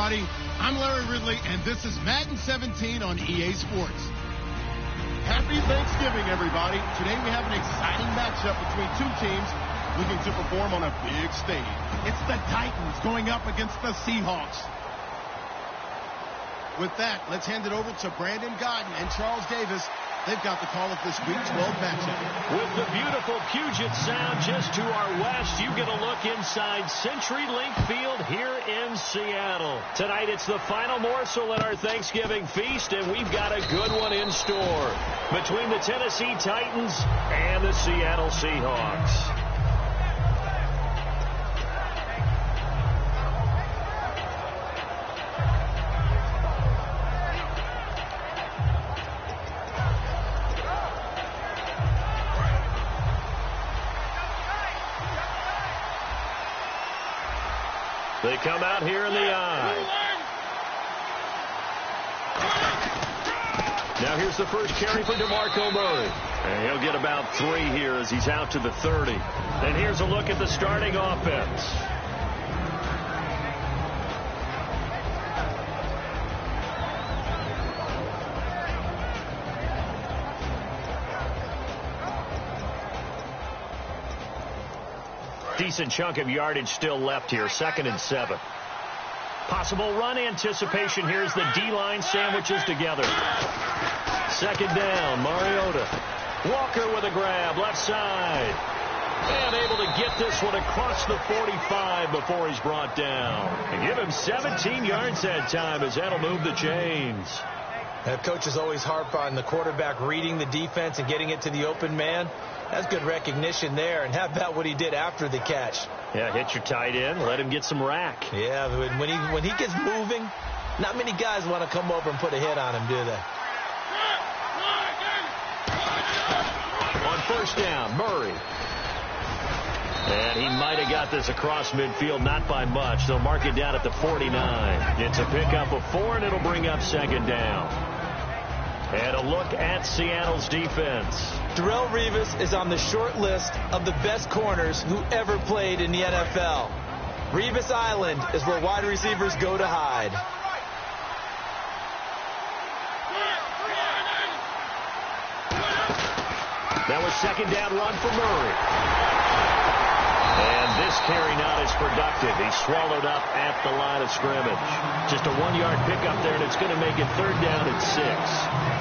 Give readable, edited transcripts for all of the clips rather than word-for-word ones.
everybody. I'm Larry Ridley, and this is Madden 17 on EA Sports. Happy Thanksgiving, everybody. Today we have an exciting matchup between two teams looking to perform on a big stage. It's the Titans going up against the Seahawks. With that, let's hand it over to Brandon Godden and Charles Davis. They've got the call of this Week 12 matchup. With the beautiful Puget Sound just to our west, you get a look inside CenturyLink Field here in Seattle. Tonight, it's the final morsel in our Thanksgiving feast, and we've got a good one in store between the Tennessee Titans and the Seattle Seahawks. They come out here in the eye. Now here's the first carry for DeMarco Murray. And he'll get about 3 here as he's out to the 30. And here's a look at the starting offense. Decent chunk of yardage still left here. 2nd and 7. Possible run anticipation. Here's the D-line sandwiches together. 2nd down. Mariota. Walker with a grab. Left side. And able to get this one across the 45 before he's brought down. And give him 17 yards that time as that'll move the chains. Coaches always harp on the quarterback reading the defense and getting it to the open man. That's good recognition there. And how about what he did after the catch? Yeah, hit your tight end. Let him get some rack. Yeah, when he gets moving, not many guys want to come over and put a hit on him, do they? On 1st down, Murray. And he might have got this across midfield, not by much. They'll mark it down at the 49. It's a pickup of 4, and it'll bring up 2nd down. And a look at Seattle's defense. Darrelle Revis is on the short list of the best corners who ever played in the NFL. Revis Island is where wide receivers go to hide. That was 2nd down run for Murray. And this carry not as productive. He's swallowed up at the line of scrimmage. Just a 1-yard pickup there, and it's going to make it 3rd down and 6.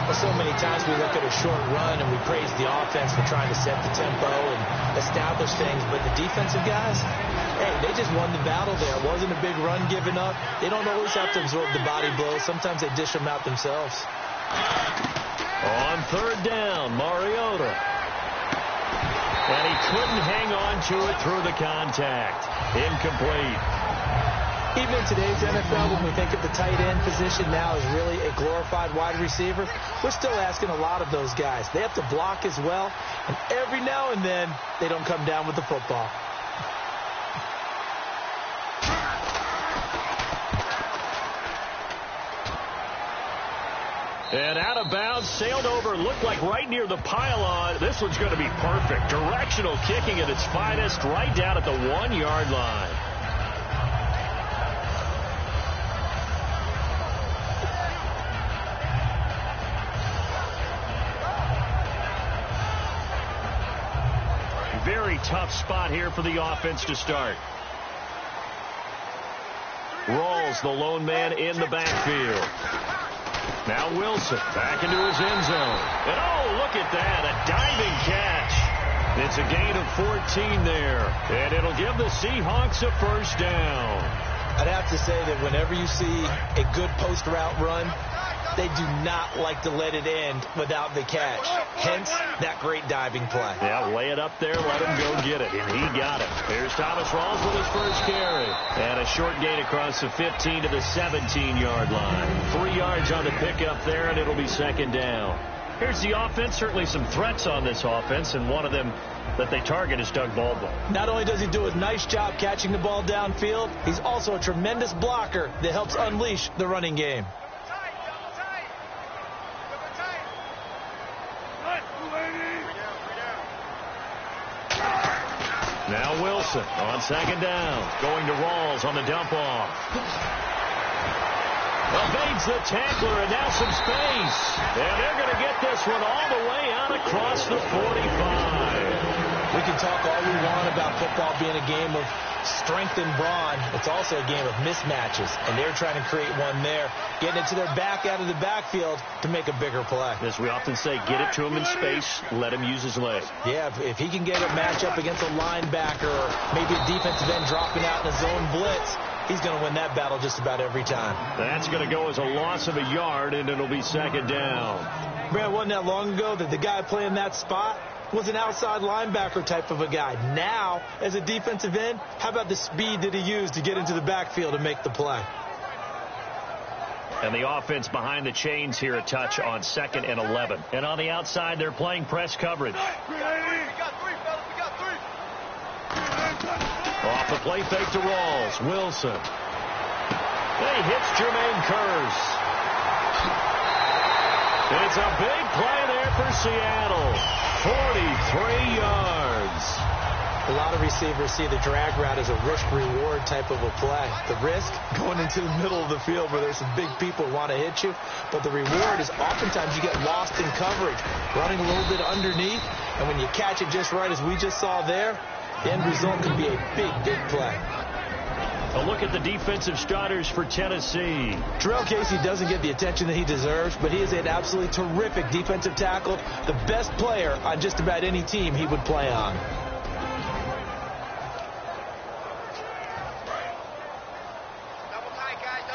Well, so many times we look at a short run and we praise the offense for trying to set the tempo and establish things. But the defensive guys, hey, they just won the battle there. It wasn't a big run given up. They don't always have to absorb the body blows. Sometimes they dish them out themselves. On 3rd down, Mariota. And he couldn't hang on to it through the contact. Incomplete. Even in today's NFL, when we think of the tight end position now as really a glorified wide receiver, we're still asking a lot of those guys. They have to block as well, and every now and then, they don't come down with the football. And out of bounds, sailed over, looked like right near the pylon. This one's going to be perfect. Directional kicking at its finest, right down at the 1-yard line. Very tough spot here for the offense to start. Rawls, the lone man in the backfield. Now Wilson back into his end zone. And oh, look at that, a diving catch. It's a gain of 14 there. And it'll give the Seahawks a 1st down. I'd have to say that whenever you see a good post route run, they do not like to let it end without the catch. Hence, that great diving play. Yeah, lay it up there, let him go get it, and he got it. Here's Thomas Rawls with his first carry. And a short gain across the 15 to the 17-yard line. 3 yards on the pickup there, and it'll be 2nd down. Here's the offense. Certainly some threats on this offense, and one of them that they target is Doug Baldwin. Not only does he do a nice job catching the ball downfield, he's also a tremendous blocker that helps unleash the running game. Now Wilson on 2nd down, going to Rawls on the dump off. Evades the tackler, and now some space. And they're going to get this one all the way out across the 45. We can talk all we want about football being a game of strength and brawn. It's also a game of mismatches, and they're trying to create one there, getting it to their back out of the backfield to make a bigger play. As we often say, get it to him in space, let him use his leg. Yeah, if he can get a matchup against a linebacker or maybe a defensive end dropping out in a zone blitz, he's going to win that battle just about every time. That's going to go as a loss of a yard, and it'll be second down. Man, wasn't that long ago that the guy playing that spot was an outside linebacker type of a guy. Now, as a defensive end, how about the speed that he used to get into the backfield and make the play? And the offense behind the chains here a touch on 2nd and 11. And on the outside, they're playing press coverage. Off the play fake to Rawls. Wilson. He hits Jermaine Kearse. It's a big play there for Seattle. 43 yards. A lot of receivers see the drag route as a risk-reward type of a play. The risk, going into the middle of the field where there's some big people who want to hit you. But the reward is oftentimes you get lost in coverage, running a little bit underneath. And when you catch it just right, as we just saw there, the end result could be a big, big play. A look at the defensive starters for Tennessee. Terrell Casey doesn't get the attention that he deserves, but he is an absolutely terrific defensive tackle, the best player on just about any team he would play on.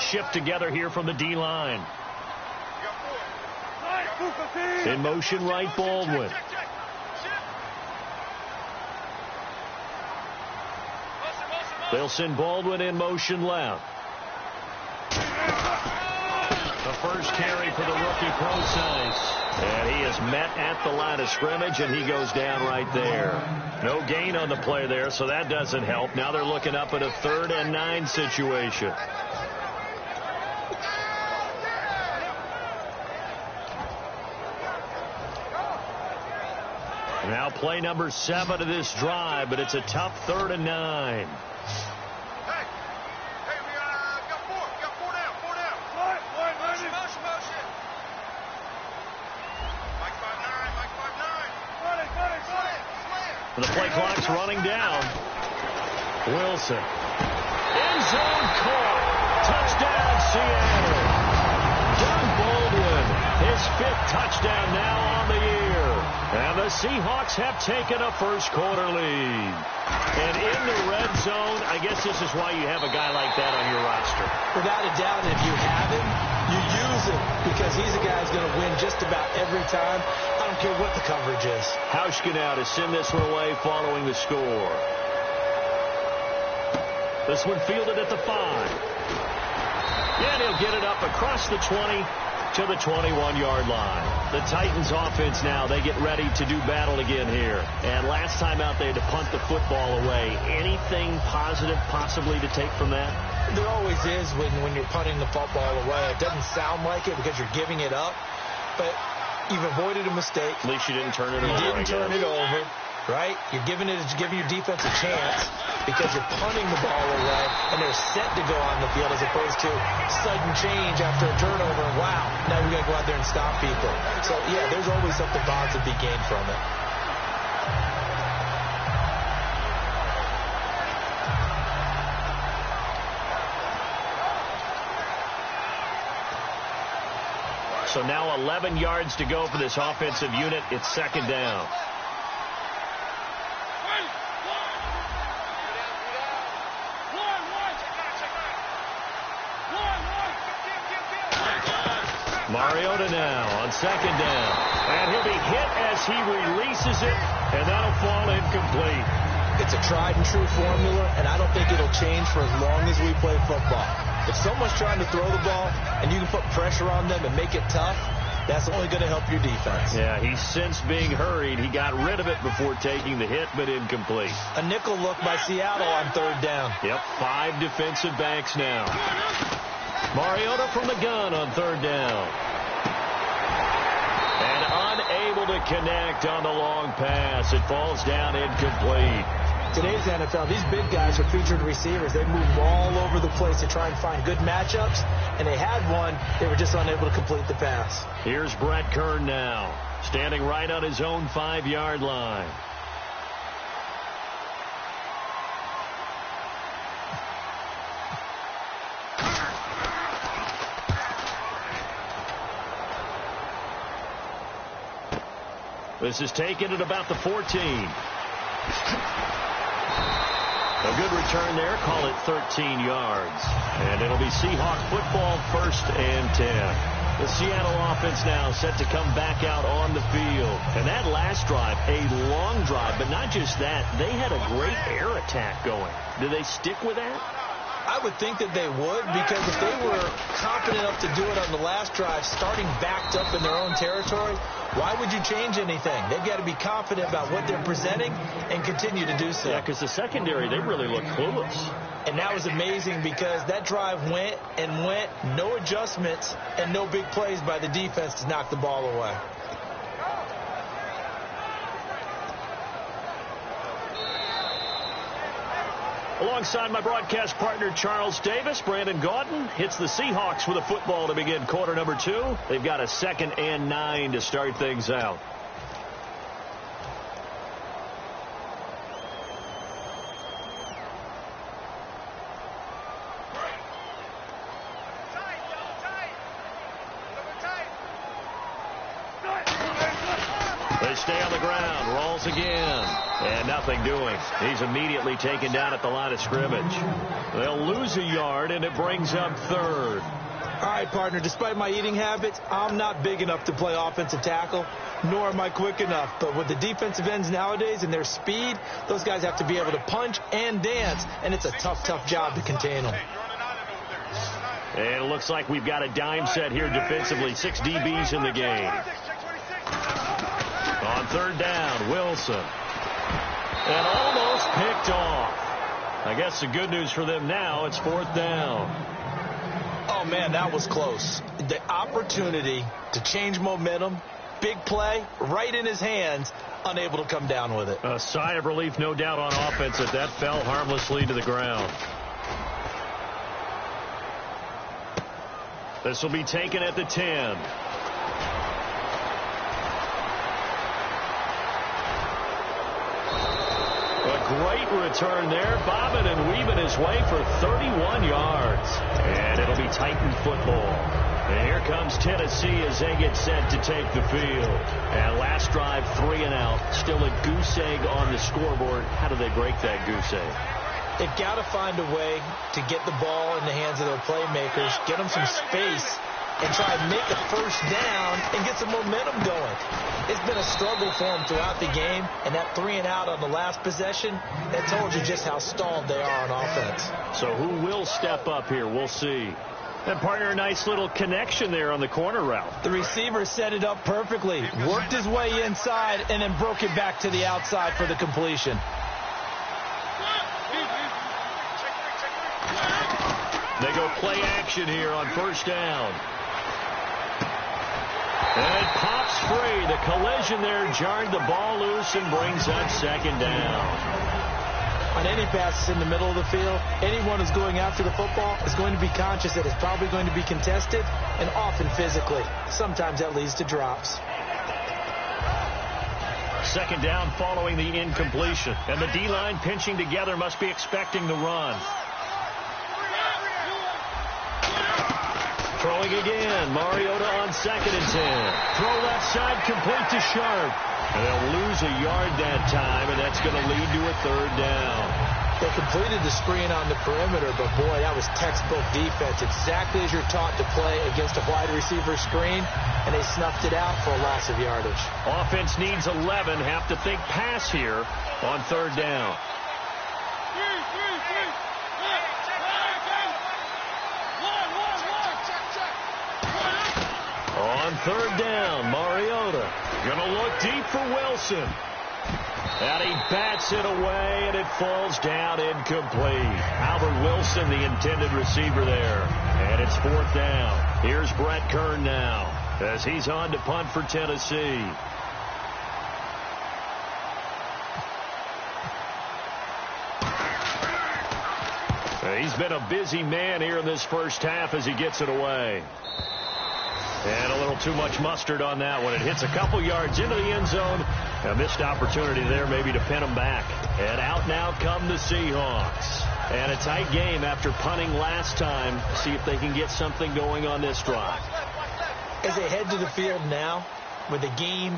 Shift together here from the D-line. In motion right, Baldwin. They'll send Baldwin in motion left. The first carry for the rookie Procise. And he is met at the line of scrimmage, and he goes down right there. No gain on the play there, so that doesn't help. Now they're looking up at a 3rd and 9 situation. Now play number 7 of this drive, but it's a tough 3rd and 9. The play clock's running down. Wilson. End zone caught. Touchdown, Seattle. Doug Baldwin, his 5th touchdown now on the year. And the Seahawks have taken a first-quarter lead. And in the red zone, I guess this is why you have a guy like that on your roster. Without a doubt, if you have him, you use him because he's a guy who's going to win just about every time. I don't care what the coverage is. Hauschka now to send this one away following the score. This one fielded at the 5. And he'll get it up across the 20 to the 21-yard line. The Titans offense now, they get ready to do battle again here. And last time out, they had to punt the football away. Anything positive possibly to take from that? There always is when you're punting the football away. It doesn't sound like it because you're giving it up, but you've avoided a mistake. At least you didn't turn it over. You didn't turn it over, right? You're giving your defense a chance because you're punting the ball away, and they're set to go on the field as opposed to sudden change after a turnover. And wow, now we got to go out there and stop people. So, yeah, there's always something positive to be gained from it. So now 11 yards to go for this offensive unit. It's 2nd down. Mariota now on 2nd down. And he'll be hit as he releases it, and that'll fall incomplete. It's a tried-and-true formula, and I don't think it'll change for as long as we play football. If someone's trying to throw the ball and you can put pressure on them and make it tough, that's only going to help your defense. Yeah, he's since being hurried. He got rid of it before taking the hit, but incomplete. A nickel look by Seattle on 3rd down. Yep, 5 defensive backs now. Mariota from the gun on 3rd down. And unable to connect on the long pass. It falls down incomplete. Today's NFL, these big guys are featured receivers. They move all over the place to try and find good matchups, and they had one. They were just unable to complete the pass. Here's Brett Kern now, standing right on his own 5-yard line. This is taken at about the 14. A good return there. Call it 13 yards. And it'll be Seahawk football, 1st and 10. The Seattle offense now set to come back out on the field. And that last drive, a long drive, but not just that. They had a great air attack going. Do they stick with that? I would think that they would, because if they were confident enough to do it on the last drive, starting backed up in their own territory, why would you change anything? They've got to be confident about what they're presenting and continue to do so. Yeah, because the secondary, they really look clueless. And that was amazing, because that drive went and went, no adjustments and no big plays by the defense to knock the ball away. Alongside my broadcast partner, Charles Davis, Brandon Gaudin hits the Seahawks with a football to begin quarter number 2. They've got a 2nd and 9 to start things out. They stay on the ground. Rolls again. And nothing doing. He's immediately taken down at the line of scrimmage. They'll lose a yard, and it brings up 3rd. All right, partner, despite my eating habits, I'm not big enough to play offensive tackle, nor am I quick enough. But with the defensive ends nowadays and their speed, those guys have to be able to punch and dance, and it's a tough, tough job to contain them. And it looks like we've got a dime set here defensively. 6 DBs in the game. On 3rd down, Wilson. And almost picked off. I guess the good news for them now, it's 4th down. Oh, man, that was close. The opportunity to change momentum, big play, right in his hands, unable to come down with it. A sigh of relief, no doubt, on offense that that fell harmlessly to the ground. This will be taken at the 10. Great return there, bobbing and weaving his way for 31 yards. And it'll be Titan football. And here comes Tennessee as they get set to take the field. And last drive, 3 and out. Still a goose egg on the scoreboard. How do they break that goose egg? They've got to find a way to get the ball in the hands of their playmakers, get them some space, and try and make a 1st down and get some momentum going. It's been a struggle for them throughout the game, and that 3 and out on the last possession, that told you just how stalled they are on offense. So who will step up here? We'll see. And partner, a nice little connection there on the corner route. The receiver set it up perfectly, worked his way inside, and then broke it back to the outside for the completion. They go play action here on 1st down. And it pops free. The collision there jarred the ball loose and brings up 2nd down. On any passes in the middle of the field, anyone who's going after the football is going to be conscious that it's probably going to be contested, and often physically. Sometimes that leads to drops. 2nd down following the incompletion. And the D-line pinching together must be expecting the run. Throwing again. Mariota on 2nd and 10. Throw left side, complete to Sharp. And they'll lose a yard that time, and that's going to lead to a 3rd down. They completed the screen on the perimeter, but boy, that was textbook defense. Exactly as you're taught to play against a wide receiver screen, and they snuffed it out for a loss of yardage. Offense needs 11. Have to think pass here on 3rd down. On 3rd down, Mariota gonna look deep for Wilson. And he bats it away, and it falls down incomplete. Albert Wilson, the intended receiver there. And it's 4th down. Here's Brett Kern now as he's on to punt for Tennessee. He's been a busy man here in this first half as he gets it away. And a little too much mustard on that one. It hits a couple yards into the end zone. A missed opportunity there maybe to pin them back. And out now come the Seahawks. And a tight game after punting last time. See if they can get something going on this drive. As they head to the field now, with the game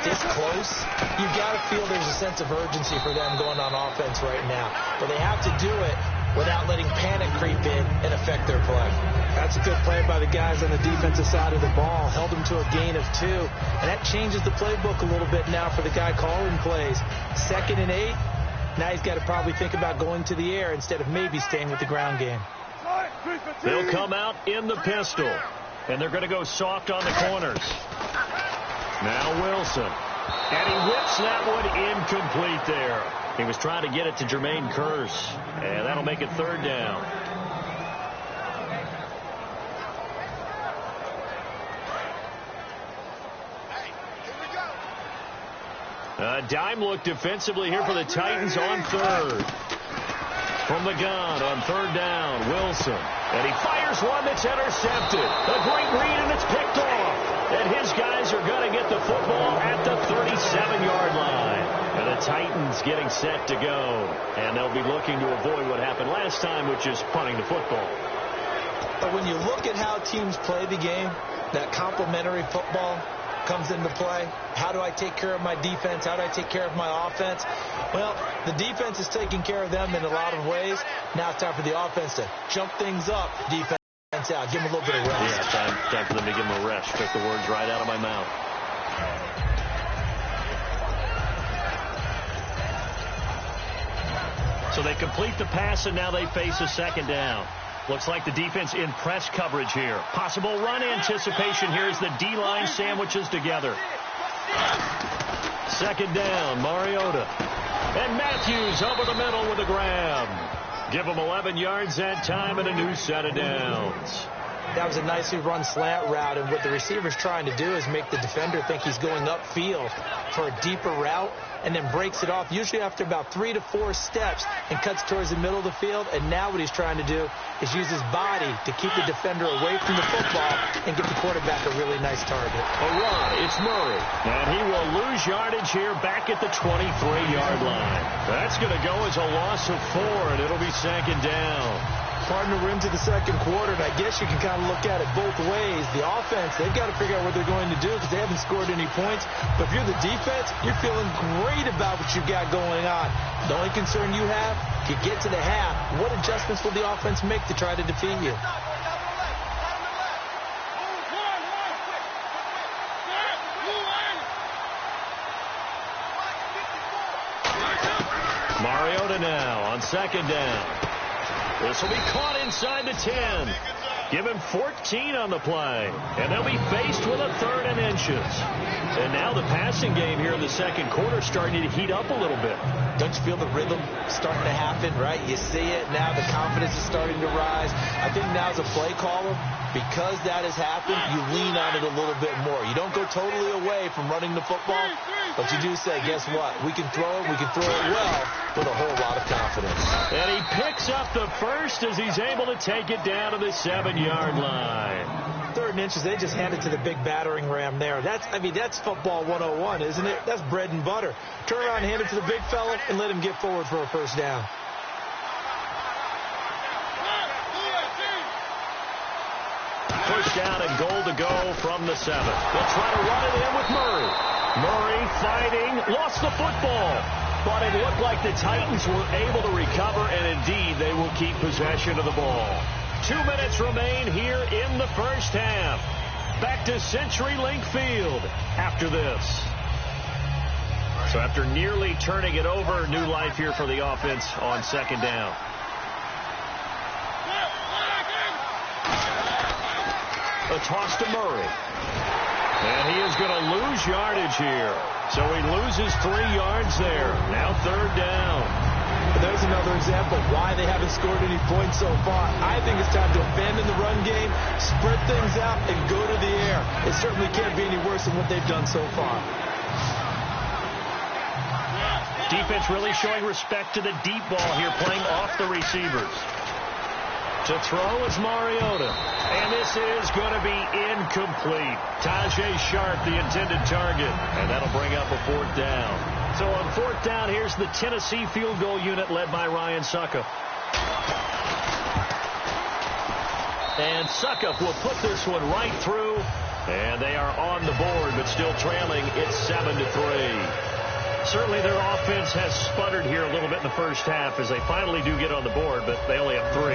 this close, you've got to feel there's a sense of urgency for them going on offense right now. But they have to do it without letting panic creep in and affect their play. That's a good play by the guys on the defensive side of the ball. Held them to a gain of 2. And that changes the playbook a little bit now for the guy calling plays. 2nd and 8. Now he's got to probably think about going to the air instead of maybe staying with the ground game. They'll come out in the pistol. And they're going to go soft on the corners. Now Wilson. And he whips that one incomplete there. He was trying to get it to Jermaine Kearse. And that'll make it 3rd down. A dime look defensively here for the Titans on 3rd. From the gun on 3rd down, Wilson. And he fires one that's intercepted. A great read, and it's picked off. And his guys are going to get the football at the 37-yard line. And the Titans getting set to go. And they'll be looking to avoid what happened last time, which is punting the football. But when you look at how teams play the game, that complementary football comes into play. How do I take care of my defense? How do I take care of my offense? Well, the defense is taking care of them in a lot of ways. Now it's time for the offense to jump things up, defense out, give them a little bit of rest. Yeah, time for them to give them a rest. Took the words right out of my mouth. So they complete the pass, and now they face a 2nd down. Looks like the defense in press coverage here. Possible run anticipation here as the D-line sandwiches together. 2nd down, Mariota. And Matthews over the middle with a grab. Give him 11 yards that time and a new set of downs. That was a nicely run slant route, and what the receiver's trying to do is make the defender think he's going upfield for a deeper route, and then breaks it off, usually after about 3 to 4 steps, and cuts towards the middle of the field. And now what he's trying to do is use his body to keep the defender away from the football and give the quarterback a really nice target. A run, it's Murray. And he will lose yardage here back at the 23-yard line. That's going to go as a loss of 4, and it'll be 2nd down. Partner, we're into the 2nd quarter, and I guess you can kind of look at it both ways. The offense, they've got to figure out what they're going to do because they haven't scored any points. But if you're the defense, you're feeling great about what you've got going on. The only concern you have, if you get to the half, what adjustments will the offense make to try to defeat you? Mariota now on 2nd down. This will be caught inside the 10. Give him 14 on the play. And they'll be faced with a 3rd and inches. And now the passing game here in the 2nd quarter starting to heat up a little bit. Don't you feel the rhythm starting to happen, right? You see it now. The confidence is starting to rise. I think now as a play caller, because that has happened, you lean on it a little bit more. You don't go totally away from running the football, but you do say, guess what? We can throw it. We can throw it well with a whole lot of confidence. And he picks up the first as he's able to take it down to the 7-yard line. 3rd and inches, they just hand it to the big battering ram there. That's football 101, isn't it? That's bread and butter. Turn around, hand it to the big fella, and let him get forward for a 1st down. First down and goal to go from the 7. They'll try to run it in with Murray. Murray fighting, lost the football. But it looked like the Titans were able to recover, and indeed they will keep possession of the ball. 2 minutes remain here in the first half. Back to CenturyLink Field after this. So after nearly turning it over, new life here for the offense on 2nd down. A toss to Murray. And he is going to lose yardage here. So he loses 3 yards there. Now 3rd down. There's another example of why they haven't scored any points so far. I think it's time to abandon the run game, spread things out, and go to the air. It certainly can't be any worse than what they've done so far. Defense really showing respect to the deep ball here, playing off the receivers. To throw is Mariota. And this is going to be incomplete. Tajay Sharp, the intended target. And that'll bring up a 4th down. So on 4th down, here's the Tennessee field goal unit led by Ryan Suckup. And Suckup will put this one right through. And they are on the board, but still trailing. It's 7-3. Certainly their offense has sputtered here a little bit in the first half as they finally do get on the board, but they only have 3.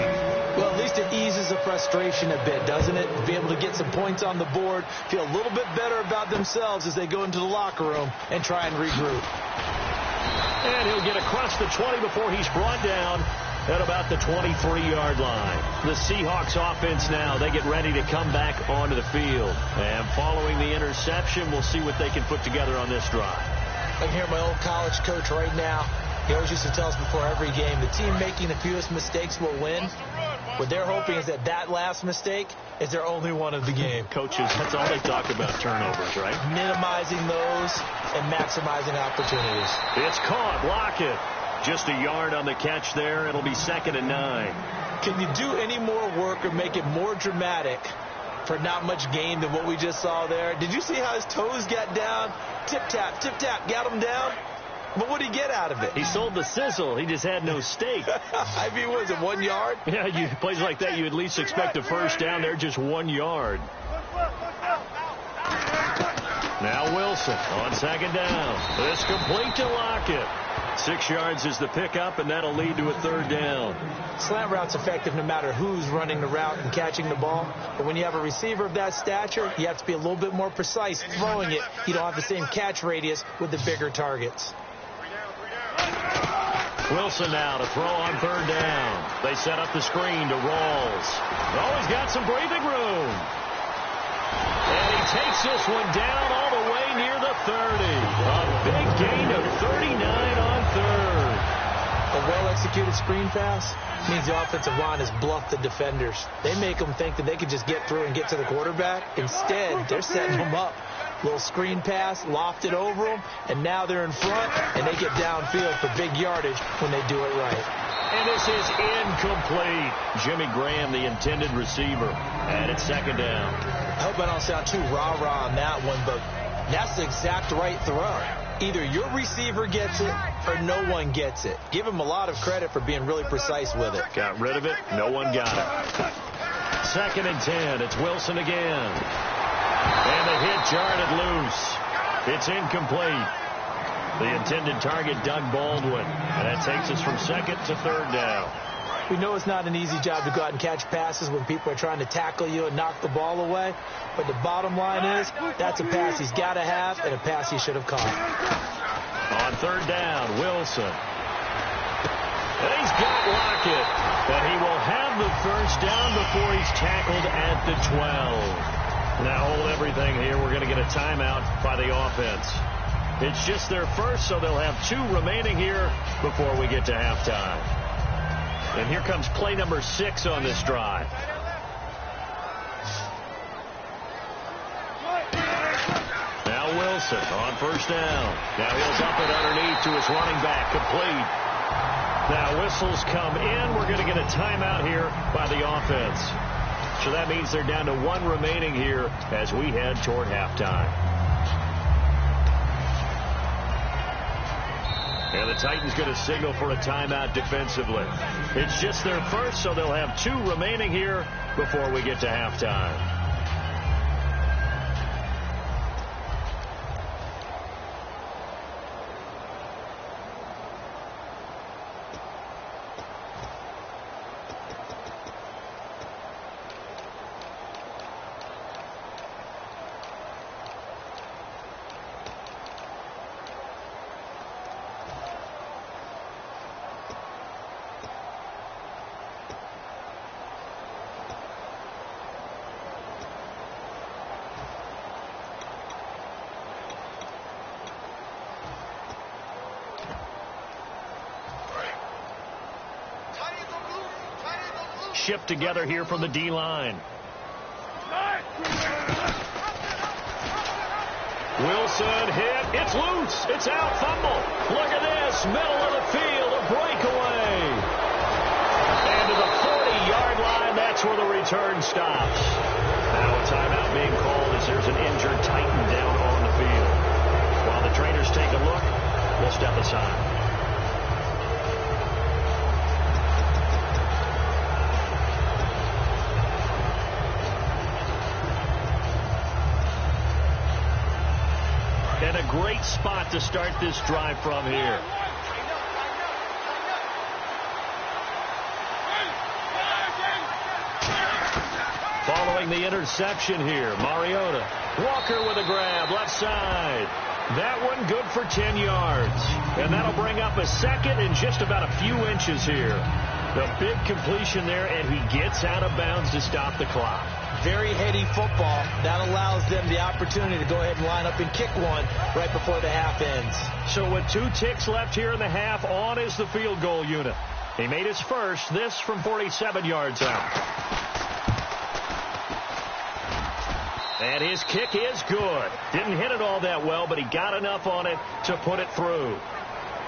Well, at least it eases the frustration a bit, doesn't it? To be able to get some points on the board, feel a little bit better about themselves as they go into the locker room and try and regroup. And he'll get across the 20 before he's brought down at about the 23-yard line. The Seahawks offense now, they get ready to come back onto the field. And following the interception, we'll see what they can put together on this drive. I can hear my old college coach right now. He always used to tell us before every game, the team making the fewest mistakes will win. What they're hoping is that that last mistake is their only one of the game. Coaches, that's all they talk about, turnovers, right? Minimizing those and maximizing opportunities. It's caught. Lockett. Just a yard on the catch there. It'll be 2nd and 9. Can you do any more work or make it more dramatic for not much gain than what we just saw there? Did you see how his toes got down? Tip-tap, tip-tap, got him down. But what did he get out of it? He sold the sizzle. He just had no steak. I mean, was it 1 yard? Yeah, plays like that, you at least expect a first down there, just 1 yard. Now Wilson on 2nd down. This complete to Lockett. 6 yards is the pickup, and that'll lead to a 3rd down. Slant route's effective no matter who's running the route and catching the ball. But when you have a receiver of that stature, you have to be a little bit more precise throwing it. You don't have the same catch radius with the bigger targets. Wilson now to throw on 3rd down. They set up the screen to Rawls. Oh, he's got some breathing room. And he takes this one down all the way near the 30. A big gain of 39 on 3rd. A well-executed screen pass means the offensive line has bluffed the defenders. They make them think that they can just get through and get to the quarterback. Instead, they're setting them up. Little screen pass, lofted over them, and now they're in front, and they get downfield for big yardage when they do it right. And this is incomplete. Jimmy Graham, the intended receiver, and it's 2nd down. I hope I don't sound too rah-rah on that one, but that's the exact right throw. Either your receiver gets it or no one gets it. Give him a lot of credit for being really precise with it. Got rid of it. No one got it. 2nd and 10. It's Wilson again. And the hit jarred it loose. It's incomplete. The intended target, Doug Baldwin. And that takes us from 2nd to 3rd down. We know it's not an easy job to go out and catch passes when people are trying to tackle you and knock the ball away. But the bottom line is, that's a pass he's got to have and a pass he should have caught. On 3rd down, Wilson. And he's got Lockett. But he will have the first down before he's tackled at the 12. Now hold everything here. We're going to get a timeout by the offense. It's just their first, so they'll have 2 remaining here before we get to halftime. And here comes play number 6 on this drive. Now Wilson on 1st down. Now he'll dump it underneath to his running back. Complete. Now whistles come in. We're going to get a timeout here by the offense. So that means they're down to 1 remaining here as we head toward halftime. And the Titans going to signal for a timeout defensively. It's just their first, so they'll have 2 remaining here before we get to halftime. Shipped together here from the D-line. Wilson hit. It's loose. It's out. Fumble. Look at this. Middle of the field. A breakaway. And to the 40-yard line. that's where the return stops. Now a timeout being called as there's an injured Titan down on the field. While the trainers take a look, we'll step aside. And a great spot to start this drive from here. Following the interception here, Mariota. Walker with a grab, left side. That one good for 10 yards. And that'll bring up a second and just about a few inches here. The big completion there, and he gets out of bounds to stop the clock. Very heady football. That allows them the opportunity to go ahead and line up and kick one right before the half ends. So with 2 ticks left here in the half, on is the field goal unit. He made his first, this from 47 yards out. And his kick is good. Didn't hit it all that well, but he got enough on it to put it through.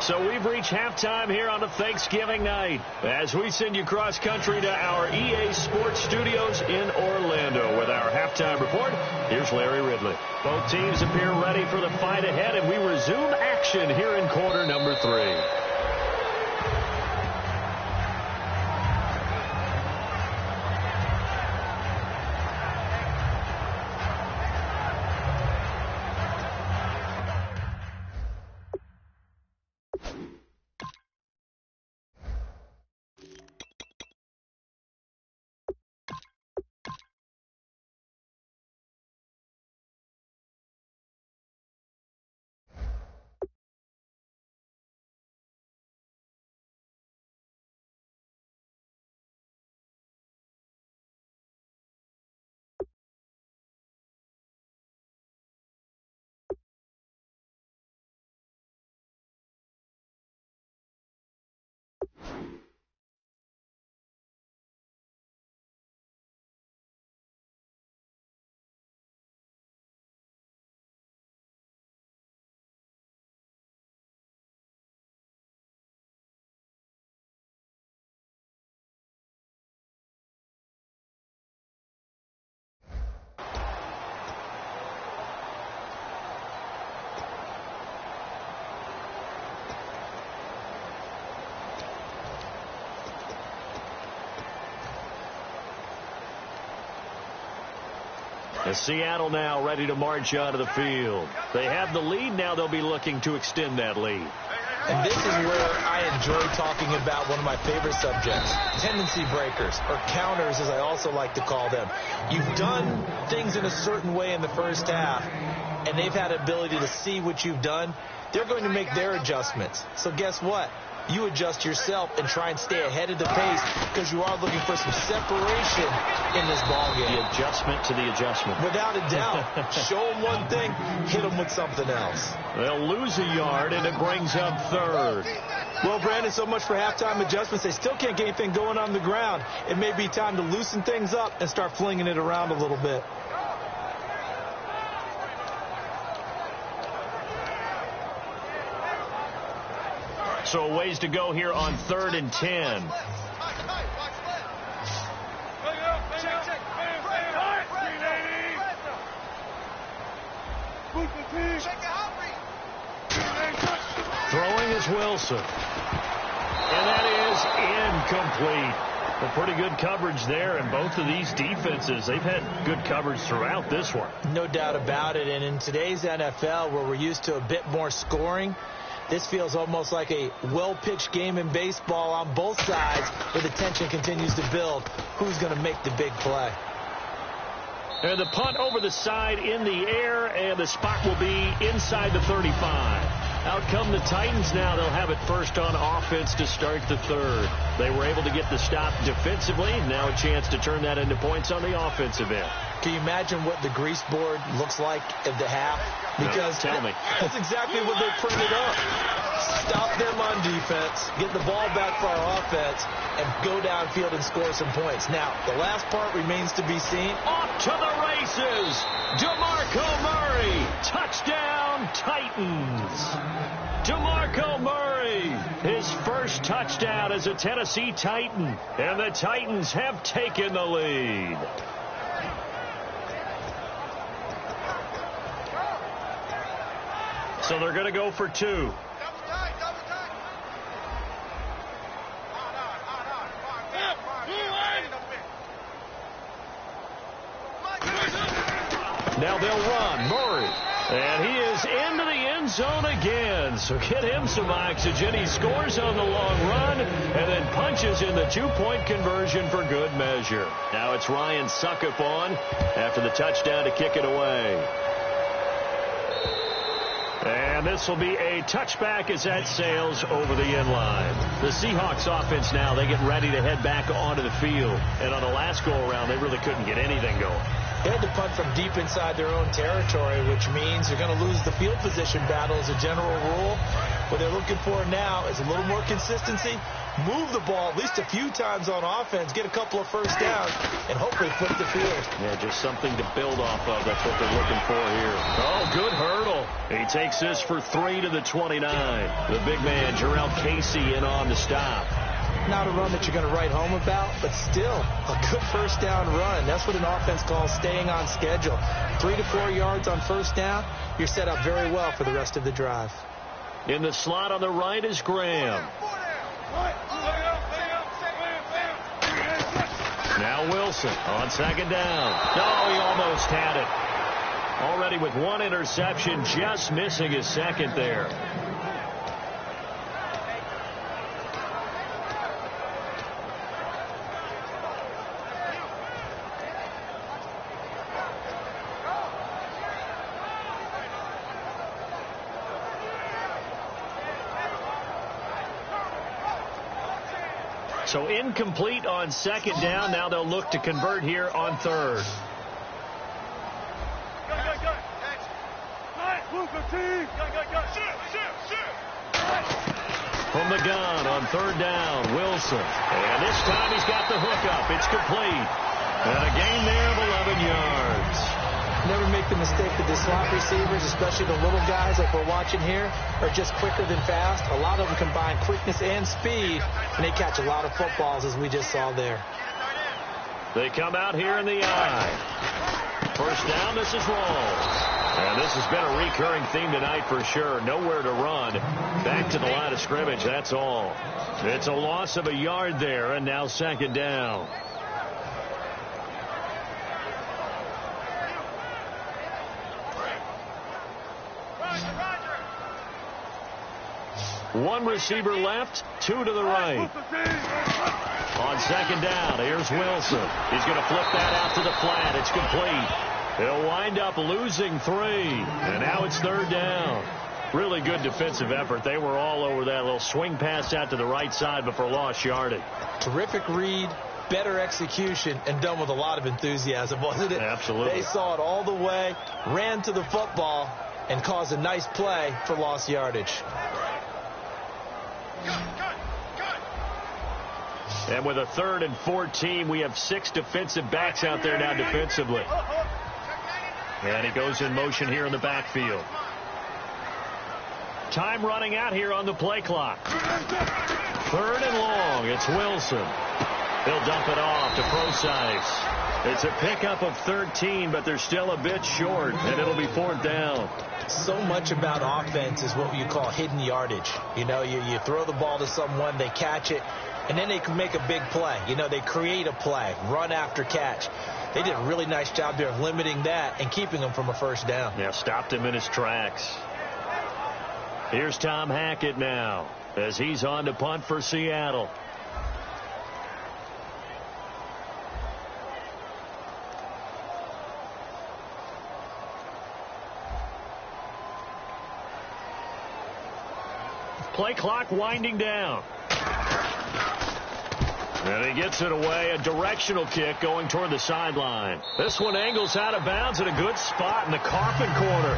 So we've reached halftime here on a Thanksgiving night as we send you cross-country to our EA Sports Studios in Orlando with our halftime report. Here's Larry Ridley. Both teams appear ready for the fight ahead, and we resume action here in quarter number 3. And Seattle now ready to march onto the field. They have the lead. Now they'll be looking to extend that lead. And this is where I enjoy talking about one of my favorite subjects, tendency breakers, or counters as I also like to call them. You've done things in a certain way in the first half, and they've had the ability to see what you've done. They're going to make their adjustments. So guess what? You adjust yourself and try and stay ahead of the pace because you are looking for some separation in this ballgame. The adjustment to the adjustment. Without a doubt. Show them one thing, hit them with something else. They'll lose a yard, and it brings up third. Well, Brandon, so much for halftime adjustments. They still can't get anything going on the ground. It may be time to loosen things up and start flinging it around a little bit. So a ways to go here on 3rd and 10. Throwing is Wilson. And that is incomplete. Well, pretty good coverage there, and both of these defenses, they've had good coverage throughout this one. No doubt about it. And in today's NFL, where we're used to a bit more scoring, this feels almost like a well-pitched game in baseball on both sides where the tension continues to build. Who's going to make the big play? And the punt over the side in the air, and the spot will be inside the 35. Out come the Titans now. They'll have it first on offense to start the third. They were able to get the stop defensively. Now a chance to turn that into points on the offensive end. Can you imagine what the grease board looks like at the half? Because no, tell me. That's exactly what they printed up. Stop them on defense, get the ball back for our offense, and go downfield and score some points. Now, the last part remains to be seen. Off to the races. DeMarco Murray. Touchdown, Titans. DeMarco Murray lead. His first touchdown as a Tennessee Titan. And the Titans have taken the lead. So they're going to go for 2. Now they'll run. Murray. And he is into the end zone again. So get him some oxygen. He scores on the long run and then punches in the 2-point conversion for good measure. Now it's Ryan Suckup on after the touchdown to kick it away. And this will be a touchback as that sails over the end line. The Seahawks offense now, they get ready to head back onto the field. And on the last go-around, they really couldn't get anything going. They had to punt from deep inside their own territory, which means they're going to lose the field position battle as a general rule. What they're looking for now is a little more consistency, move the ball at least a few times on offense, get a couple of first downs, and hopefully flip the field. Yeah, just something to build off of. That's what they're looking for here. Oh, good hurdle. He takes this for 3 to the 29. The big man, Jarrell Casey, in on the stop. Not a run that you're going to write home about, but still a good first down run. That's what an offense calls staying on schedule. 3 to 4 yards on first down. You're set up very well for the rest of the drive. In the slot on the right is Graham. Now Wilson on second down. No, he almost had it. Already with 1 interception, just missing his second there. So incomplete on second down. Now they'll look to convert here on third. From the gun on third down, Wilson. And this time he's got the hook up. It's complete. And a gain there of 11 yards. Never make the mistake that the slot receivers, especially the little guys like we're watching here, are just quicker than fast. A lot of them combine quickness and speed, and they catch a lot of footballs, as we just saw there. They come out here in the eye. First down, this is wrong. And this has been a recurring theme tonight for sure. Nowhere to run. Back to the line of scrimmage, that's all. It's a loss of a yard there, and now second down. One receiver left, 2 to the right. On second down, here's Wilson. He's going to flip that out to the flat. It's complete. He'll wind up losing 3. And now it's third down. Really good defensive effort. They were all over that little swing pass out to the right side before lost yardage. Terrific read, better execution, and done with a lot of enthusiasm, wasn't it? Absolutely. They saw it all the way, ran to the football, and caused a nice play for lost yardage. And with a 3rd and 14, we have 6 defensive backs out there now defensively. And he goes in motion here in the backfield. Time running out here on the play clock. 3rd and long. It's Wilson. He'll dump it off to Procise. It's a pickup of 13, but they're still a bit short, and it'll be 4th down. So much about offense is what you call hidden yardage. You know, you throw the ball to someone, they catch it, and then they can make a big play. You know, they create a play, run after catch. They did a really nice job there of limiting that and keeping him from a first down. Yeah, stopped him in his tracks. Here's Tom Hackett now as he's on to punt for Seattle. Play clock winding down. And he gets it away. A directional kick going toward the sideline. This one angles out of bounds at a good spot in the coffin corner.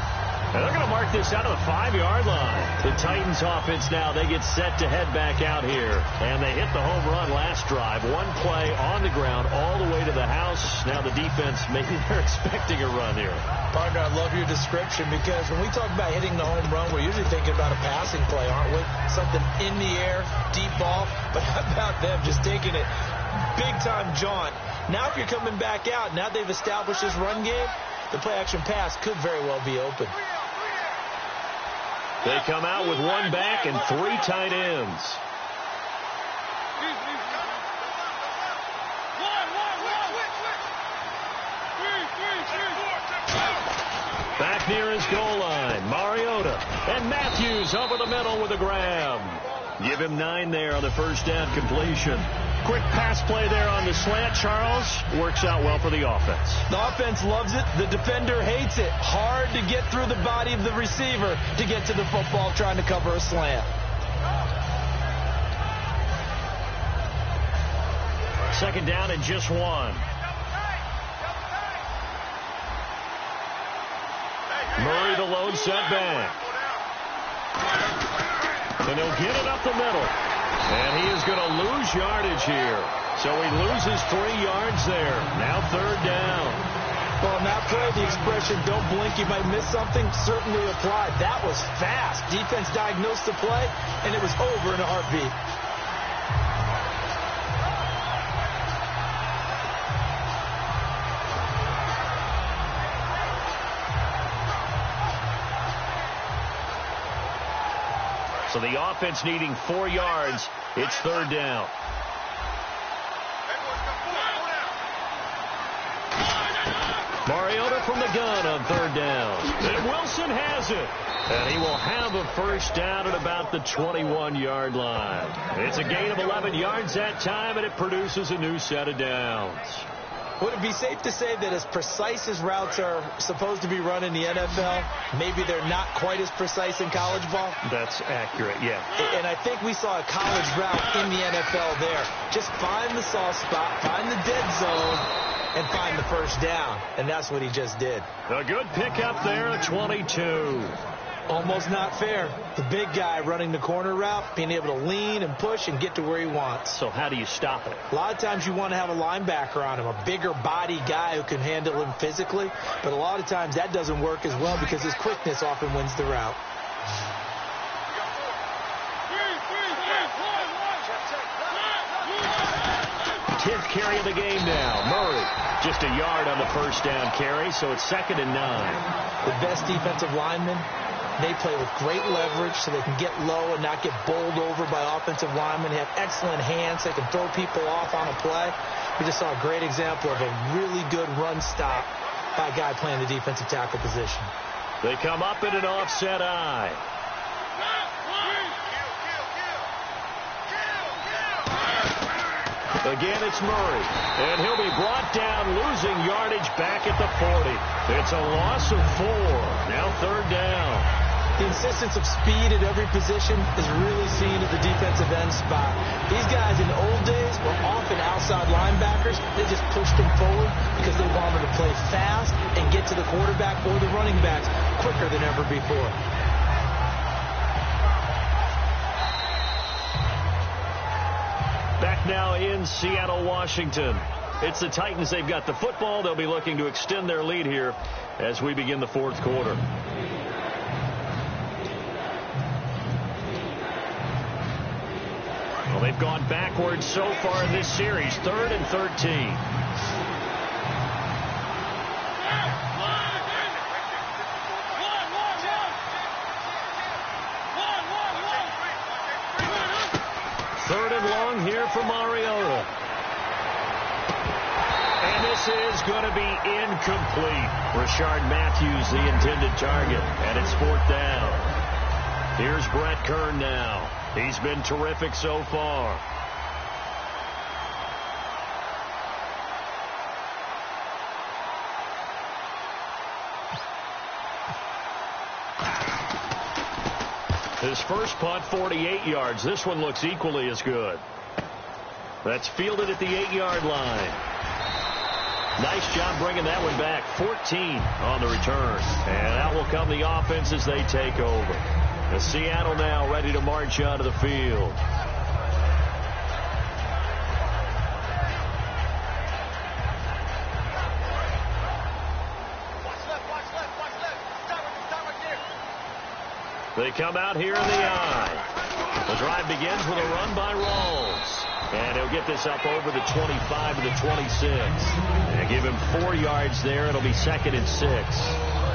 And they're going to mark kick this out of the 5-yard line. The Titans offense now, they get set to head back out here. And they hit the home run last drive. One play on the ground all the way to the house. Now the defense, maybe they're expecting a run here. Partner, I love your description because when we talk about hitting the home run, we're usually thinking about a passing play, aren't we? Something in the air, deep ball. But how about them just taking it big-time jaunt? Now if you're coming back out, now they've established this run game, the play-action pass could very well be open. They come out with one back and 3 tight ends. Back near his goal line, Mariota. And Matthews over the middle with a grab. Give him 9 there on the first down completion. Quick pass play there on the slant, Charles. Works out well for the offense. The offense loves it. The defender hates it. Hard to get through the body of the receiver to get to the football trying to cover a slant. Second down and just 1. Murray the lone setback. And he'll get it up the middle. And he is going to lose yardage here. So he loses 3 yards there. Now 3rd down. Well, in that play, the expression, don't blink, you might miss something, certainly applied. That was fast. Defense diagnosed the play, and it was over in a heartbeat. So the offense needing 4 yards. It's 3rd down. Mariota from the gun on 3rd down. And Wilson has it. And he will have a first down at about the 21-yard line. It's a gain of 11 yards that time, and it produces a new set of downs. Would it be safe to say that as precise as routes are supposed to be run in the NFL, maybe they're not quite as precise in college ball? That's accurate, yeah. And I think we saw a college route in the NFL there. Just find the soft spot, find the dead zone, and find the first down. And that's what he just did. A good pickup there at 22. Almost not fair. The big guy running the corner route, being able to lean and push and get to where he wants. So how do you stop it? A lot of times you want to have a linebacker on him, a bigger body guy who can handle him physically. But a lot of times that doesn't work as well because his quickness often wins the route. Tenth carry of the game now. Murray just a yard on the first down carry, so it's 2nd and 9. The best defensive linemen, they play with great leverage so they can get low and not get bowled over by offensive linemen. They have excellent hands. They can throw people off on a play. We just saw a great example of a really good run stop by a guy playing the defensive tackle position. They come up in an offset eye. Again, it's Murray. And he'll be brought down, losing yardage back at the 40. It's a loss of 4. Now 3rd down. The insistence of speed at every position is really seen at the defensive end spot. These guys in the old days were often outside linebackers. They just pushed them forward because they wanted to play fast and get to the quarterback or the running backs quicker than ever before. Back now in Seattle, Washington. It's the Titans. They've got the football. They'll be looking to extend their lead here as we begin the 4th quarter. Well, they've gone backwards so far in this series. 3rd and 13. Third and long here for Mariota. And this is going to be incomplete. Rashard Matthews, the intended target. And it's 4th down. Here's Brett Kern now. He's been terrific so far. His first punt, 48 yards. This one looks equally as good. That's fielded at the 8-yard line. Nice job bringing that one back. 14 on the return. And out will come the offense as they take over. The Seattle now ready to march onto the field. They come out here in the I. The drive begins with a run by Rawls. And he'll get this up over the 25 to the 26. And give him 4 yards there. It'll be 2nd and 6.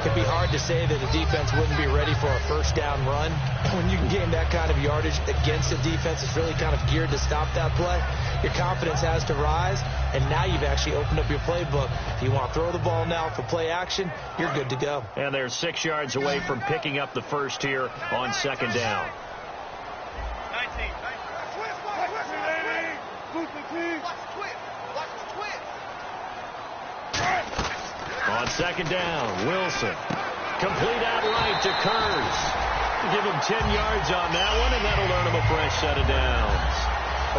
It'd be hard to say that the defense wouldn't be ready for a first down run. When you can gain that kind of yardage against a defense that's really kind of geared to stop that play, your confidence has to rise, and now you've actually opened up your playbook. If you want to throw the ball now for play action, you're good to go. And they're 6 yards away from picking up the first here on 2nd down. On 2nd down, Wilson. Complete out right to Kurz. Give him 10 yards on that one, and that'll earn him a fresh set of downs.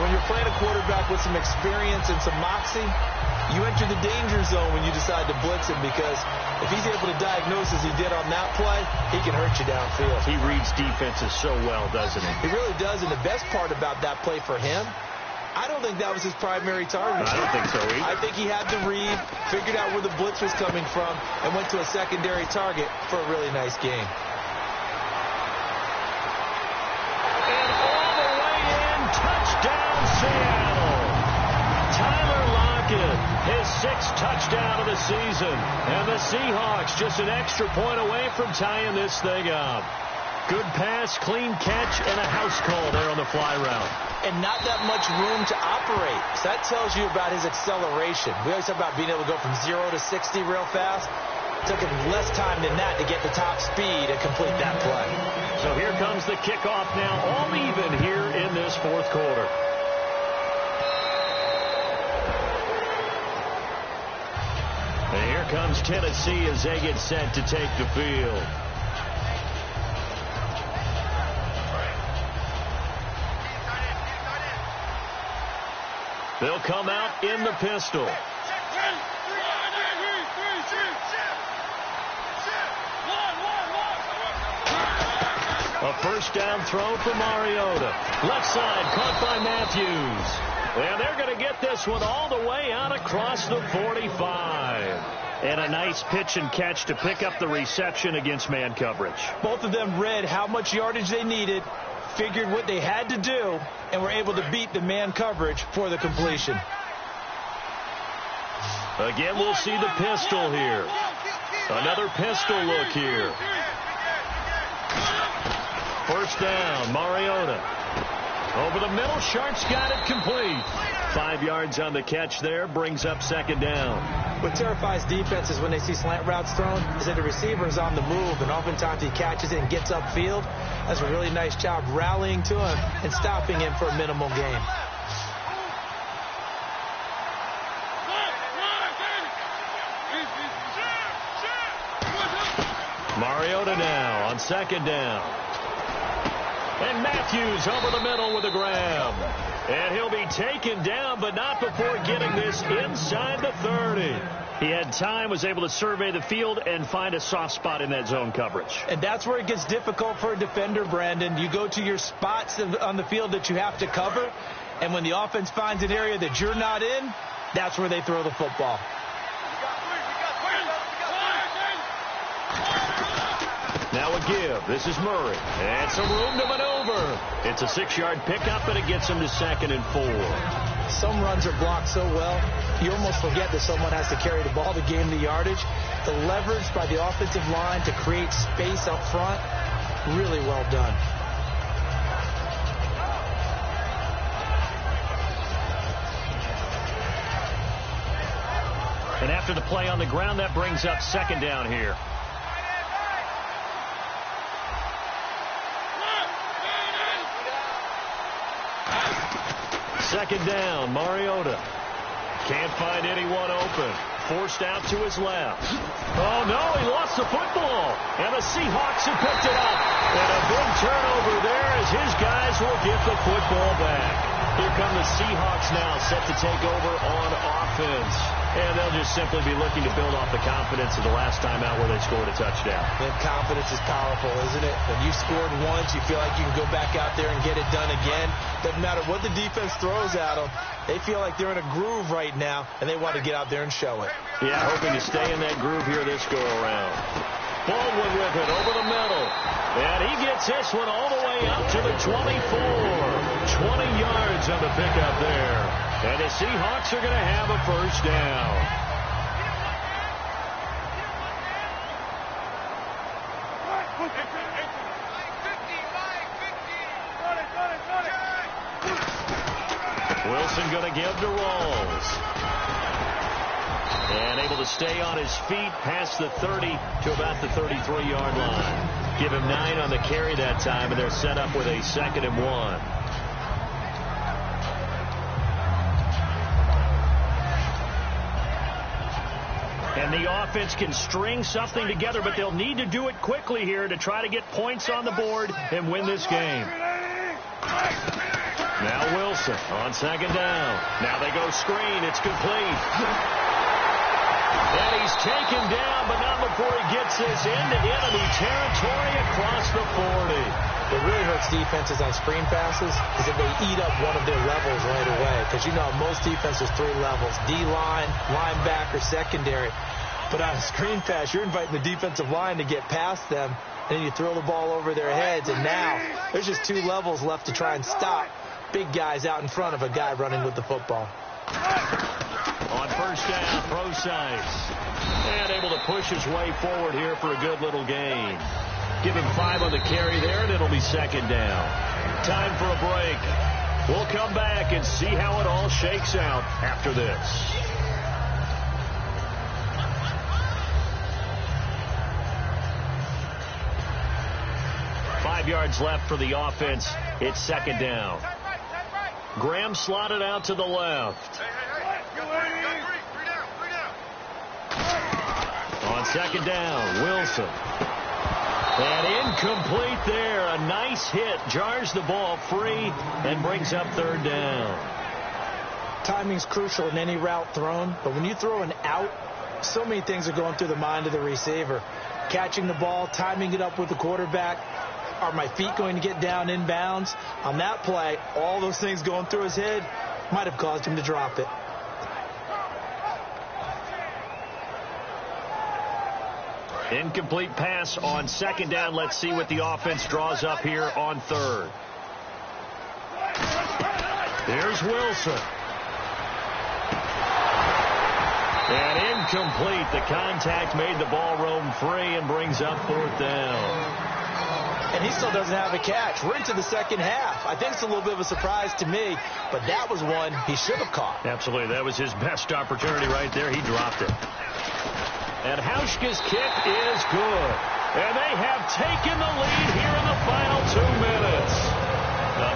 When you're playing a quarterback with some experience and some moxie, you enter the danger zone when you decide to blitz him, because if he's able to diagnose as he did on that play, he can hurt you downfield. He reads defenses so well, doesn't he? He really does, and the best part about that play for him, I don't think that was his primary target. I don't think so either. I think he had the read, figured out where the blitz was coming from, and went to a secondary target for a really nice game. And all the way in, touchdown Seattle. Tyler Lockett, his 6th touchdown of the season. And the Seahawks just an extra point away from tying this thing up. Good pass, clean catch, and a house call there on the fly route. And not that much room to operate. So that tells you about his acceleration. We always talk about being able to go from 0 to 60 real fast. It took him less time than that to get the top speed and complete that play. So here comes the kickoff now, all even here in this 4th quarter. And here comes Tennessee as they get set to take the field. They'll come out in the pistol. A first down throw for Mariota. Left side caught by Matthews. And they're going to get this one all the way out across the 45. And a nice pitch and catch to pick up the reception against man coverage. Both of them read how much yardage they needed, figured what they had to do, and were able to beat the man coverage for the completion. Again, we'll see the pistol here. Another pistol look here. First down, Mariota. Over the middle, Sharp's got it complete. 5 yards on the catch there, brings up 2nd down. What terrifies defenses when they see slant routes thrown is that the receiver is on the move, and oftentimes he catches it and gets upfield. That's a really nice job rallying to him and stopping him for a minimal gain. Mariota now on 2nd down. And Matthews over the middle with a grab. And he'll be taken down, but not before getting this inside the 30. He had time, was able to survey the field and find a soft spot in that zone coverage. And that's where it gets difficult for a defender, Brandon. You go to your spots on the field that you have to cover, and when the offense finds an area that you're not in, that's where they throw the football. Now a give. This is Murray. And some room to maneuver. It's a 6-yard pickup, and it gets him to 2nd and 4. Some runs are blocked so well, you almost forget that someone has to carry the ball to gain the yardage. The leverage by the offensive line to create space up front, really well done. And after the play on the ground, that brings up 2nd down here. Second down, Mariota. Can't find anyone open. Forced out to his left. Oh, no, he lost the football. And the Seahawks have picked it up. And a big turnover there as his guys will get the football back. Here come the Seahawks now, set to take over on offense. And they'll just simply be looking to build off the confidence of the last time out where they scored a touchdown. And confidence is powerful, isn't it? When you scored once, you feel like you can go back out there and get it done again. Doesn't matter what the defense throws at them. They feel like they're in a groove right now, and they want to get out there and show it. Yeah, hoping to stay in that groove here this go-around. Baldwin with it over the middle. And he gets this one all the way up to the 24. 20 yards on the pickup there. And the Seahawks are going to have a first down. Wilson going to give to Rawls. And able to stay on his feet past the 30 to about the 33-yard line. Give him 9 on the carry that time, and they're set up with a 2nd and 1. And the offense can string something together, but they'll need to do it quickly here to try to get points on the board and win this game. Now Wilson on 2nd down. Now they go screen. It's complete. And he's taken down, but not before he gets this into enemy territory across the 40. What really hurts defenses on screen passes is that they eat up one of their levels right away. Because you know most defenses 3 levels: D-line, linebacker, secondary. But on a screen pass, you're inviting the defensive line to get past them, and then you throw the ball over their heads. And now there's just 2 levels left to try and stop big guys out in front of a guy running with the football. On first down, Procise. And able to push his way forward here for a good little gain. Give him 5 on the carry there, and it'll be 2nd down. Time for a break. We'll come back and see how it all shakes out after this. Yards left for the offense. It's 2nd down. Graham slotted out to the left. On 2nd down, Wilson. And incomplete there. A nice hit. Jars the ball free and brings up 3rd down. Timing's crucial in any route thrown, but when you throw an out, so many things are going through the mind of the receiver. Catching the ball, timing it up with the quarterback. Are my feet going to get down inbounds? On that play, all those things going through his head might have caused him to drop it. Incomplete pass on 2nd down. Let's see what the offense draws up here on 3rd. Here's Wilson. And incomplete. The contact made the ball roam free and brings up 4th down. And he still doesn't have a catch. We're into the 2nd half. I think it's a little bit of a surprise to me, but that was one he should have caught. Absolutely. That was his best opportunity right there. He dropped it. And Hauschka's kick is good. And they have taken the lead here in the final 2 minutes.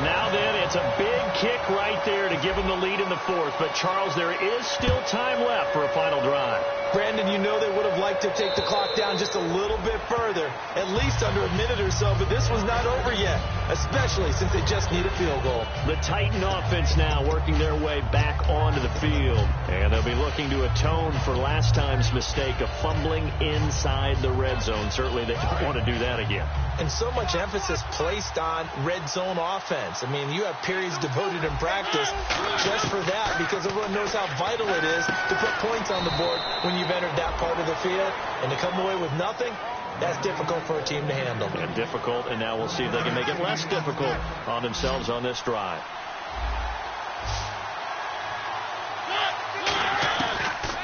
Now then, it's a big kick right there to give them the lead in the 4th. But, Charles, there is still time left for a final drive. Brandon, you know they would have liked to take the clock down just a little bit further, at least under a minute or so, but this was not over yet, especially since they just need a field goal. The Titan offense now working their way back onto the field, and they'll be looking to atone for last time's mistake of fumbling inside the red zone. Certainly they don't want to do that again. And so much emphasis placed on red zone offense. I mean, you have periods devoted in practice just for that because everyone knows how vital it is to put points on the board when you've entered that part of the field. And to come away with nothing, that's difficult for a team to handle. And difficult, and now we'll see if they can make it less difficult on themselves on this drive.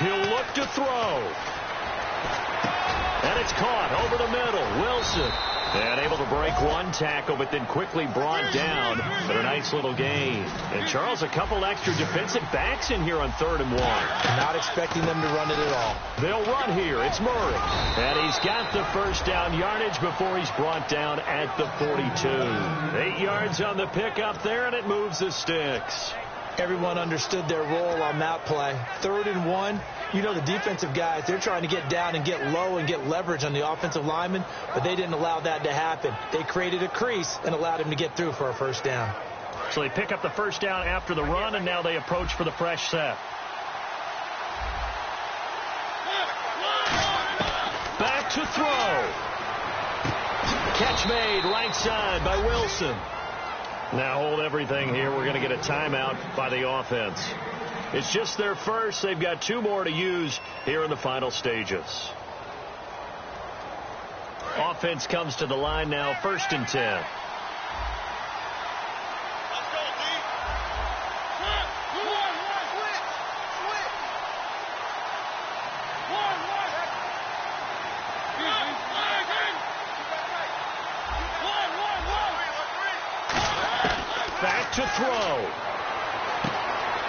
He'll look to throw. And it's caught over the middle. Wilson. And able to break one tackle, but then quickly brought down. But a nice little gain. And, Charles, a couple extra defensive backs in here on 3rd and 1. Not expecting them to run it at all. They'll run here. It's Murray. And he's got the first down yardage before he's brought down at the 42. 8 yards on the pickup there, and it moves the sticks. Everyone understood their role on that play. 3rd and 1. You know the defensive guys, they're trying to get down and get low and get leverage on the offensive lineman, but they didn't allow that to happen. They created a crease and allowed him to get through for a first down. So they pick up the first down after the run, and now they approach for the fresh set. to throw. Catch made right side by Wilson. Now hold everything here. We're going to get a timeout by the offense. It's just their first. They've got 2 more to use here in the final stages. Offense comes to the line now, 1st and 10. Back to throw.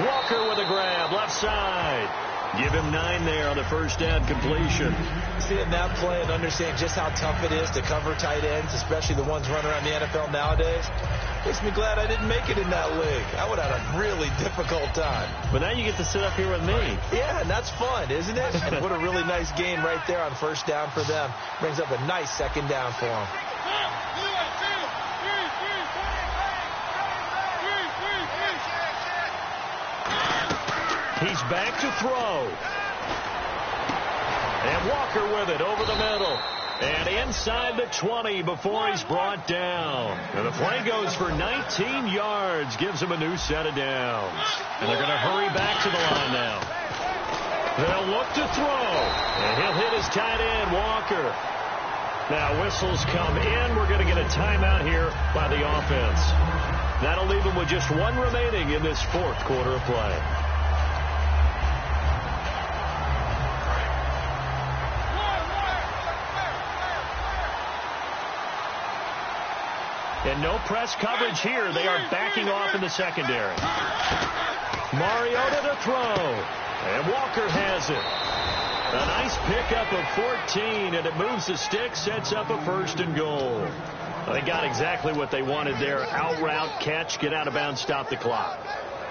Walker with a grab, left side. Give him 9 there on the first down completion. Seeing that play and understand just how tough it is to cover tight ends, especially the ones running around the NFL nowadays, makes me glad I didn't make it in that league. I would have had a really difficult time. But now you get to sit up here with me. Yeah, and that's fun, isn't it? And what a really nice game right there on first down for them. Brings up a nice second down for them. He's back to throw. And Walker with it over the middle. And inside the 20 before he's brought down. And the play goes for 19 yards. Gives him a new set of downs. And they're going to hurry back to the line now. They'll look to throw. And he'll hit his tight end, Walker. Now whistles come in. We're going to get a timeout here by the offense. That'll leave them with just 1 remaining in this 4th quarter of play. And no press coverage here. They are backing off in the secondary. Mariota to throw. And Walker has it. A nice pickup of 14, and it moves the stick, sets up a 1st and goal. They got exactly what they wanted there. Out route, catch, get out of bounds, stop the clock.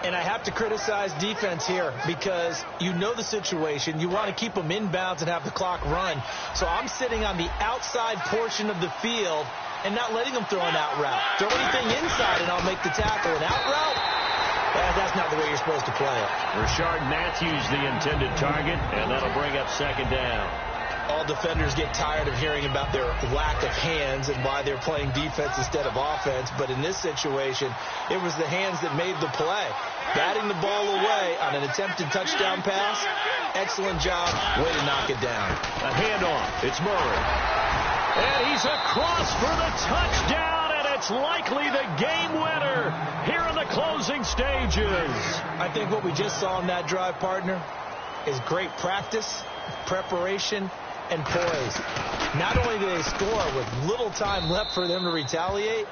And I have to criticize defense here because you know the situation. You want to keep them in bounds and have the clock run. So I'm sitting on the outside portion of the field and not letting them throw an out route. Throw anything inside and I'll make the tackle. An out route? That's not the way you're supposed to play it. Rashard Matthews the intended target, and that'll bring up 2nd down. All defenders get tired of hearing about their lack of hands and why they're playing defense instead of offense. But in this situation, it was the hands that made the play. Batting the ball away on an attempted touchdown pass. Excellent job. Way to knock it down. A handoff. It's Murray. And he's across for the touchdown, and it's likely the game winner here in the closing stages. I think what we just saw in that drive, partner, is great practice, preparation, and poise. Not only did they score with little time left for them to retaliate,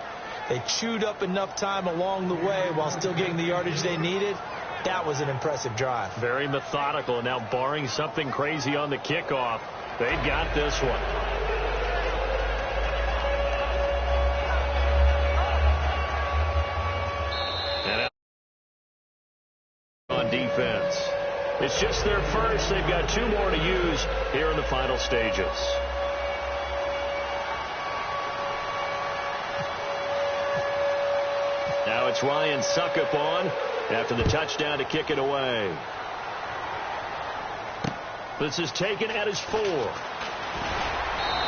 they chewed up enough time along the way while still getting the yardage they needed. That was an impressive drive. Very methodical. Now, barring something crazy on the kickoff, they've got this one. On defense. It's just their first. They've got 2 more to use here in the final stages. Now it's Ryan Suckup on after the touchdown to kick it away. This is taken at his 4.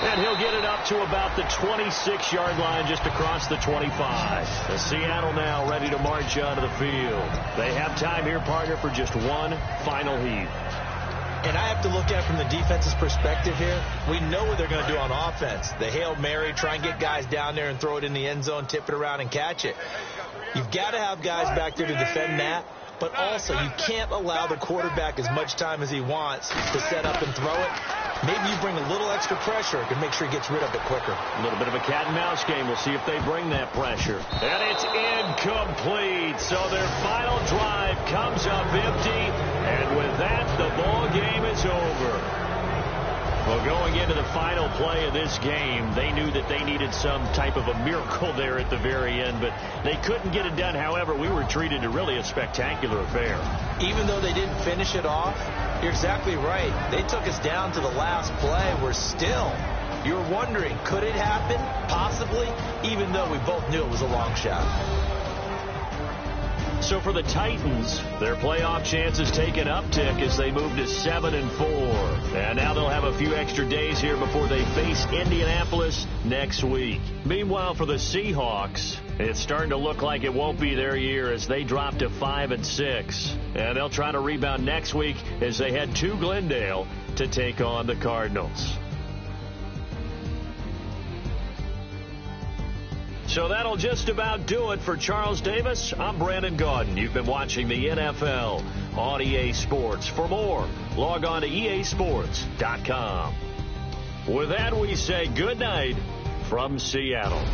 And he'll get it up to about the 26-yard line, just across the 25. And Seattle now ready to march onto the field. They have time here, partner, for just 1 final heat. And I have to look at it from the defense's perspective here. We know what they're going to do on offense. The Hail Mary, try and get guys down there and throw it in the end zone, tip it around and catch it. You've got to have guys back there to defend that. But also, you can't allow the quarterback as much time as he wants to set up and throw it. Maybe you bring a little extra pressure to make sure he gets rid of it quicker. A little bit of a cat and mouse game. We'll see if they bring that pressure. And it's incomplete. So their final drive comes up empty. And with that, the ball game is over. Well, going into the final play of this game, they knew that they needed some type of a miracle there at the very end, but they couldn't get it done. However, we were treated to really a spectacular affair. Even though they didn't finish it off, you're exactly right. They took us down to the last play. We're still, you're wondering, could it happen? Possibly, even though we both knew it was a long shot. So for the Titans, their playoff chances take an uptick as they move to 7-4. And now they'll have a few extra days here before they face Indianapolis next week. Meanwhile, for the Seahawks, it's starting to look like it won't be their year as they drop to 5-6. And they'll try to rebound next week as they head to Glendale to take on the Cardinals. So that'll just about do it for Charles Davis. I'm Brandon Gaudin. You've been watching the NFL on EA Sports. For more, log on to easports.com. With that, we say good night from Seattle.